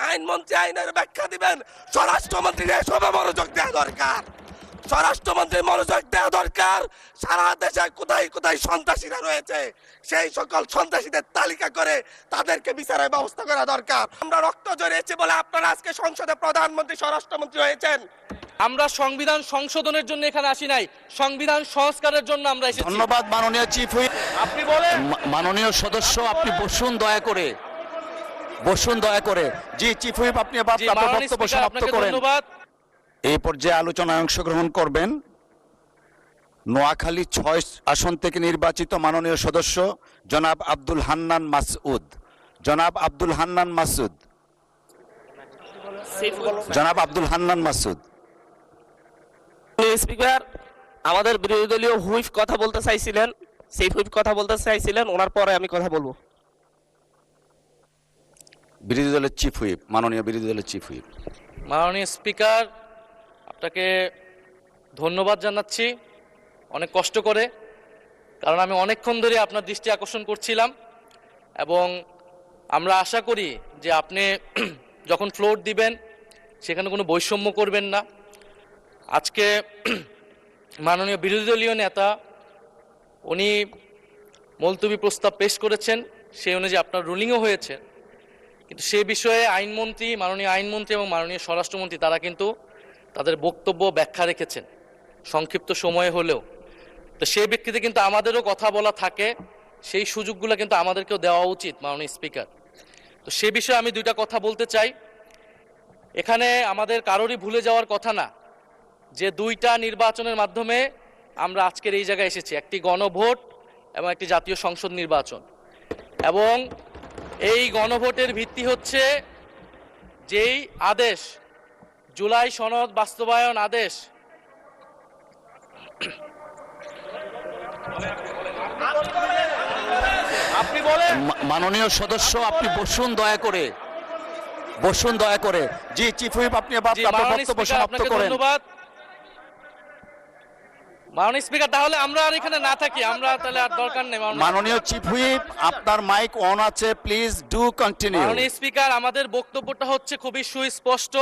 আইনমন্ত্রী আইনের ব্যাখ্যা দিবেন, স্বরাষ্ট্রমন্ত্রী এসবে মনোযোগ দেওয়া দরকার। স্বরাষ্ট্রমন্ত্রী মনোযোগ দেওয়া দরকার। সারা দেশে কোথায় কোথায় সন্ত্রাসীরা রয়েছে সেই সকল সন্ত্রাসীদের তালিকা করে তাদেরকে বিচারের ব্যবস্থা করা দরকার। আমরা রক্ত জড়িয়েছি বলে আপনারা আজকে সংসদে প্রধানমন্ত্রী স্বরাষ্ট্রমন্ত্রী হয়েছেন। আমরা সংবিধান সংশোধনের জন্য এখানে আসি নাই, সংবিধান সংস্কারের জন্য আমরা এসেছি। ধন্যবাদ মাননীয় চিফ হুইপ। আপনি বলেন মাননীয় সদস্য আপনি বসুন দয়া করে, বসুন দয়া করে। জি চিফ হুইপ আপনি আবার জি, আপনার মাননীয় বক্তব্য স্পিকার, সমাপ্ত আপনাকে করেন। ধন্যবাদ। এই পর্যায়ে আলোচনায় অংশগ্রহণ করবেন নোয়াখালী ৬ আসন থেকে নির্বাচিত মাননীয় সদস্য জনাব আব্দুল হান্নান মাসউদ। জনাব আব্দুল হান্নান মাসুদ, জনাব আব্দুল হান্নান মাসুদ। স্পিকার, আমাদের বিরোধী দলীয় হুইপ কথা বলতে চাইছিলেন, সেই হুইপ কথা বলতে চাইছিলেন, ওনার পরে আমি কথা বলবো। বিরোধী দলের চিফ হুইপ, মাননীয় বিরোধী দলের চিফ হুইপ। মাননীয় স্পিকার, আপনাকে ধন্যবাদ জানাচ্ছি অনেক কষ্ট করে, কারণ আমি অনেকক্ষণ ধরে আপনার দৃষ্টি আকর্ষণ করছিলাম এবং আমরা আশা করি যে আপনি যখন ফ্লোর দিবেন সেখানে কোনো বৈষম্য করবেন না। আজকে মাননীয় বিরোধী দলীয় নেতা উনি মুলতবি প্রস্তাব পেশ করেছেন, সেই অনুযায়ী আপনার রুলিংও হয়েছে, কিন্তু সে বিষয়ে আইনমন্ত্রী, মাননীয় আইনমন্ত্রী এবং মাননীয় স্বরাষ্ট্রমন্ত্রী তারা কিন্তু তাদের বক্তব্য ব্যাখ্যা রেখেছেন সংক্ষিপ্ত সময়ে হলেও। তো সেই ব্যক্তিতে কিন্তু আমাদেরও কথা বলা থাকে, সেই সুযোগগুলো কিন্তু আমাদেরকেও দেওয়া উচিত মাননীয় স্পিকার। তো সে বিষয়ে আমি দুইটা কথা বলতে চাই। এখানে আমাদের কারোরই ভুলে যাওয়ার কথা না যে দুইটা নির্বাচনের মাধ্যমে আমরা আজকের এই জায়গায় এসেছি, একটি গণভোট এবং একটি জাতীয় সংসদ নির্বাচন। এবং এই গণভোটের ভিত্তি হচ্ছে যেই আদেশ, জুলাই সনদ বাস্তবায়ন আদেশ, আপনি বলেন। মাননীয় সদস্য আপনি বসুন দয়া করে, বসুন দয়া করে। জি চিফ হুইপ আপনি আবার জি, আপনার মাননীয় বক্তব্য স্পিকার, সমাপ্ত আপনাকে করেন। ধন্যবাদ। মাননীয় স্পিকার, তাহলে আমরা আর এখানে না থাকি, আমরা তাহলে আর দরকার নেই। মাননীয় চিফ হুইপ আপনার মাইক অন আছে, প্লিজ ডু কন্টিনিউ। মাননীয় স্পিকার, আমাদের বক্তব্যটা হচ্ছে খুবই সুস্পষ্ট,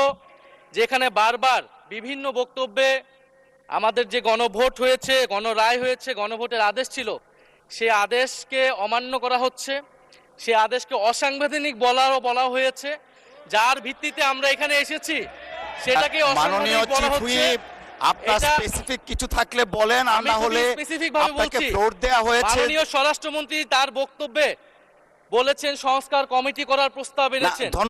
যেখানে বারবার বিভিন্ন বক্তব্যে আমাদের যে গণভোট হয়েছে, গণরায় হয়েছে, গণভোটের আদেশ ছিল, সেই আদেশকে অমান্য করা হচ্ছে, সেই আদেশকে অসাংবিধানিক বলা হয়েছে, যার ভিত্তিতে আমরা এখানে এসেছি সেটাকে মাননীয় অসাংবিধানিক বলা চিফ হচ্ছে। হুইপ আপনার এটা স্পেসিফিক কিছু থাকলে বলেন, আর আমি না খুবই হলে specific ভাবে আপনাকে বলছি। ফ্লোর দেয়া হয়েছে। মাননীয় স্বরাষ্ট্রমন্ত্রী তার বক্তব্যে বলেছেন সংস্কার কমিটি করার প্রস্তাব এনেছেন। না,